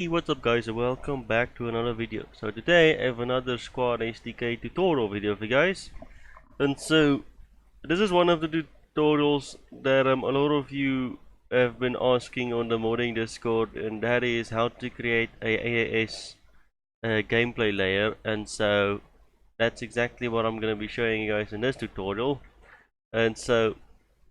Hey, what's up guys, and welcome back to another video. So today I have another Squad SDK tutorial video for you guys. And so this is one of the tutorials that a lot of you have been asking on the modding Discord, and that is how to create a AAS gameplay layer. And so that's exactly what I'm going to be showing you guys in this tutorial. And so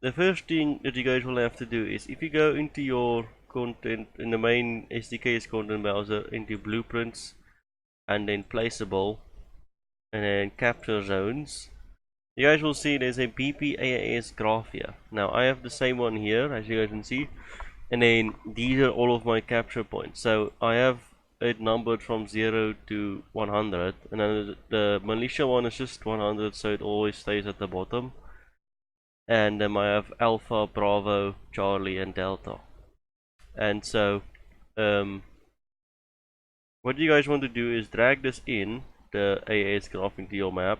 the first thing that you guys will have to do is, if you go into your content in the main SDK's content browser, into blueprints and then placeable and then capture zones, you guys will see there's a BP AAS graph here. Now I have the same one here, as you guys can see, and then these are all of my capture points. So I have it numbered from 0 to 100, and then the militia one is just 100, so it always stays at the bottom. And then I have Alpha, Bravo, Charlie, and Delta. And so what you guys want to do is drag this in the AAS graph into your map,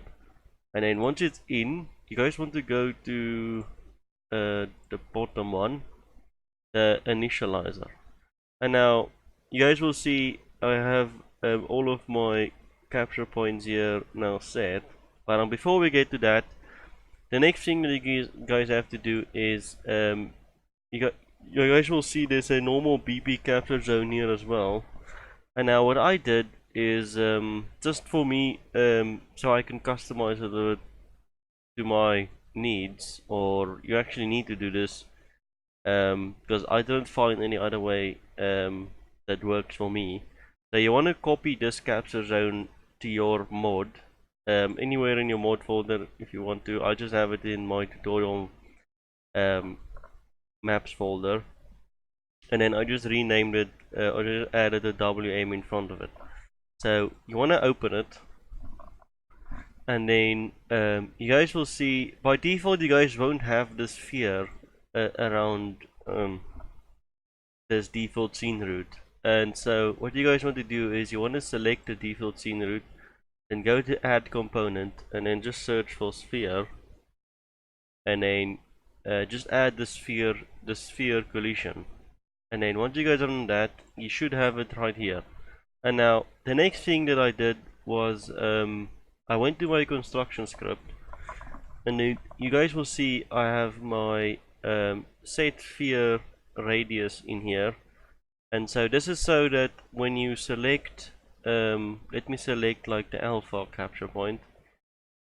and then once it's in, you guys want to go to the bottom one, the initializer. And now you guys will see I have all of my capture points here now set. But before we get to that, the next thing that you guys have to do is you guys will see there's a normal BP capture zone here as well. And now what I did is just for me, so I can customize it to my needs, or you actually need to do this because I don't find any other way that works for me. So you want to copy this capture zone to your mod, anywhere in your mod folder if you want to. I just have it in my tutorial maps folder, and then I just renamed it, or just added a WM in front of it. So you want to open it, and then you guys will see by default you guys won't have this sphere around this default scene route. And so what you guys want to do is you want to select the default scene route, then go to add component, and then just search for sphere, and then just add the sphere collision. And then once you guys are on that, you should have it right here. And now the next thing that I did was I went to my construction script, and then you guys will see I have my set sphere radius in here. And so this is so that when you select, let me select like the alpha capture point,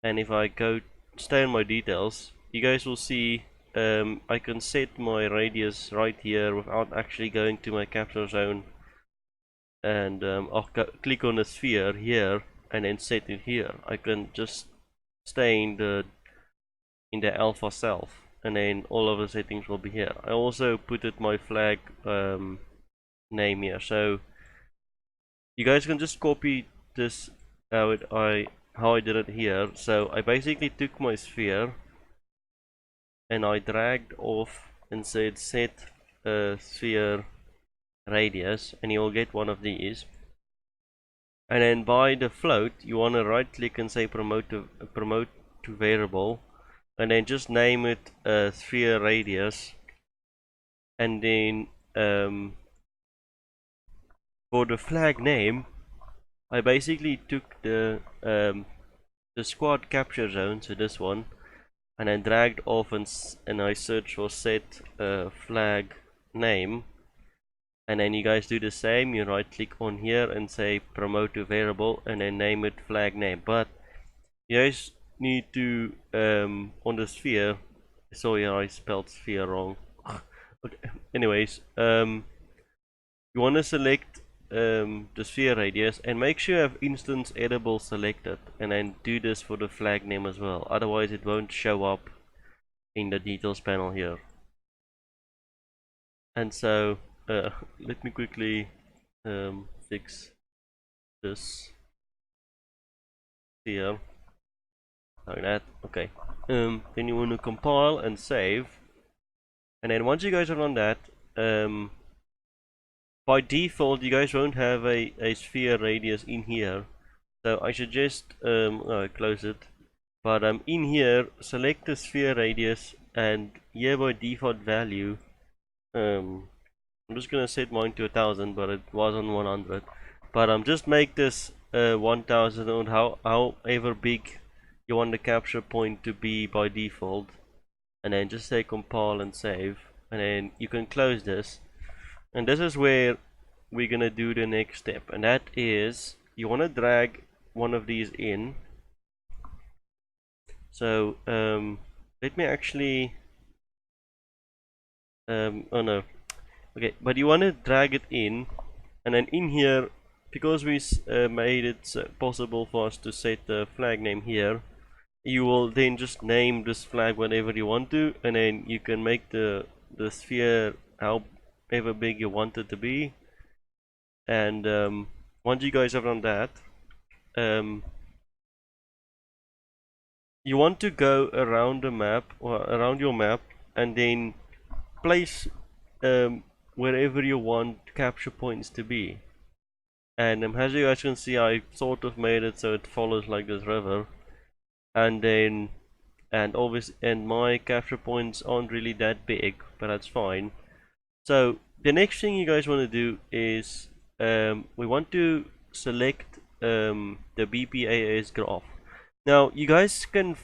and if I go stay on my details, you guys will see I can set my radius right here without actually going to my capture zone, and I'll click on the sphere here and then set it here. I can just stay in the alpha self, and then all of the settings will be here. I also put it my flag name here, so you guys can just copy this how I did it here. So I basically took my sphere and I dragged off and said set sphere radius, and you'll get one of these. And then by the float you want to right click and say promote to variable, and then just name it sphere radius. And then for the flag name, I basically took the squad capture zone, so this one, and then dragged off and I searched for set flag name. And then you guys do the same, you right click on here and say promote to variable, and then name it flag name. But you guys need to on the sphere, sorry I spelled sphere wrong. Okay. Anyways, you want to select the sphere radius, and make sure you have instance edible selected, and then do this for the flag name as well, otherwise it won't show up in the details panel here. And so let me quickly fix this here like that. Okay, then you want to compile and save, and then once you guys are on that, by default you guys won't have a sphere radius in here, so I suggest close it. But in here select the sphere radius, and here by default value I'm just gonna set mine to 1,000, but it was on 100. But just make this 1,000 or however big you want the capture point to be by default, and then just say compile and save, and then you can close this. And this is where we're gonna do the next step, and that is you want to drag one of these in. So let me actually oh no, okay, but you want to drag it in, and then in here, because we made it possible for us to set the flag name here, you will then just name this flag whatever you want to, and then you can make the sphere however big you want it to be. And once you guys have done that, you want to go around the map or around your map, and then place wherever you want capture points to be. And as you guys can see, I sort of made it so it follows like this river, and then and my capture points aren't really that big, but that's fine. So the next thing you guys want to do is we want to select the BPAS graph. Now you guys can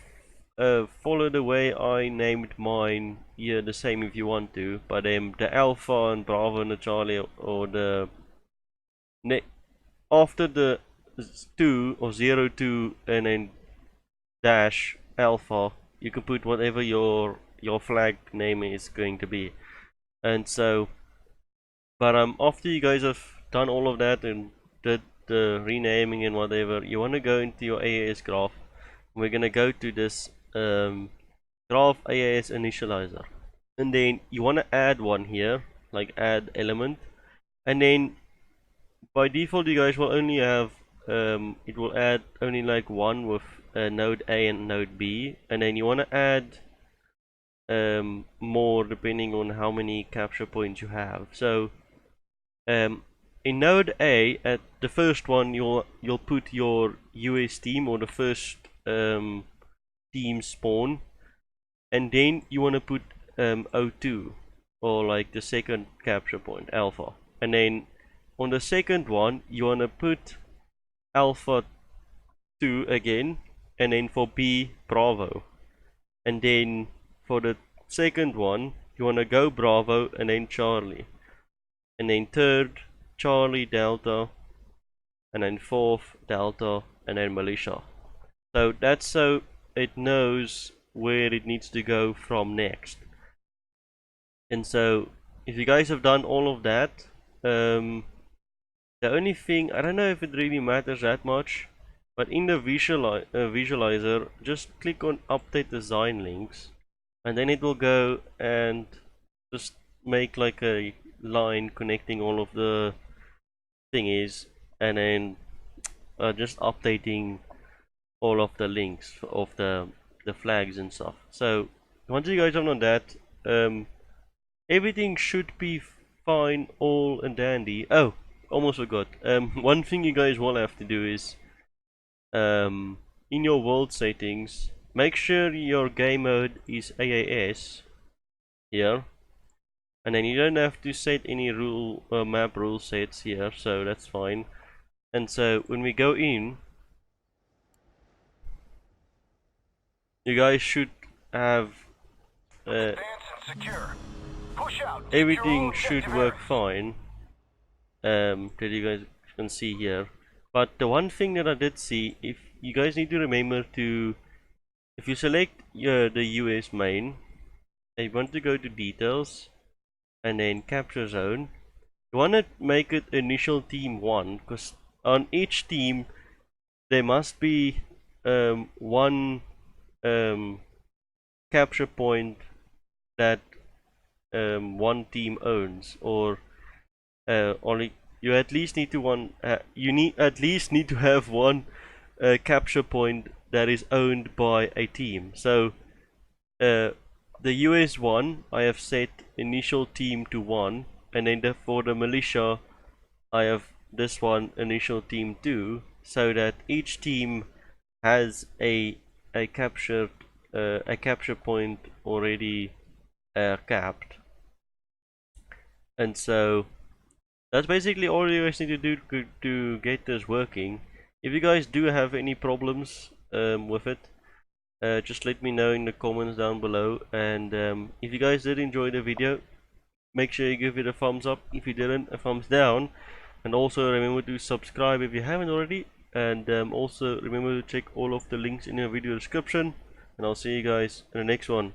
follow the way I named mine here the same if you want to, but the Alpha and Bravo and the Charlie, or the after the 2 or 02 and then dash Alpha, you can put whatever your flag name is going to be. And so, but after you guys have done all of that and did the renaming and whatever, you want to go into your AAS graph. We're gonna go to this graph AAS initializer, and then you want to add one here, like add element, and then by default you guys will only have it will add only like one with node A and node B, and then you want to add more depending on how many capture points you have. So in node A, at the first one, you'll put your US team, or the first team spawn, and then you want to put O2, or like the second capture point, Alpha, and then on the second one you want to put Alpha 2 again, and then for B, Bravo, and then for the second one you want to go Bravo and then Charlie, and then third Charlie Delta, and then fourth Delta, and then Militia. So that's so it knows where it needs to go from next. And so if you guys have done all of that, the only thing, I don't know if it really matters that much, but in the visualizer, just click on update design links, and then it will go and just make like a line connecting all of the thingies, and then just updating all of the links of the flags and stuff. So once you guys have done that, everything should be fine, all and dandy. Oh, almost forgot. One thing you guys will have to do is in your world settings, make sure your game mode is AAS here, and then you don't have to set any map rule sets here, so that's fine. And so when we go in, you guys should have everything should work fine, that you guys can see here. But the one thing that I did see, if you guys need to remember to, if you select the US main, and you want to go to details, and then capture zone, you want to make it initial team 1, because on each team there must be one capture point that one team owns, or only you at least need to at least need to have one capture point that is owned by a team. So the US one, I have set initial team to 1, and then for the militia I have this one initial team 2, so that each team has a capture point already capped. And so that's basically all you guys need to do to get this working. If you guys do have any problems with it, just let me know in the comments down below. And if you guys did enjoy the video, make sure you give it a thumbs up. If you didn't, a thumbs down. And also remember to subscribe if you haven't already. And also remember to check all of the links in the video description. And I'll see you guys in the next one.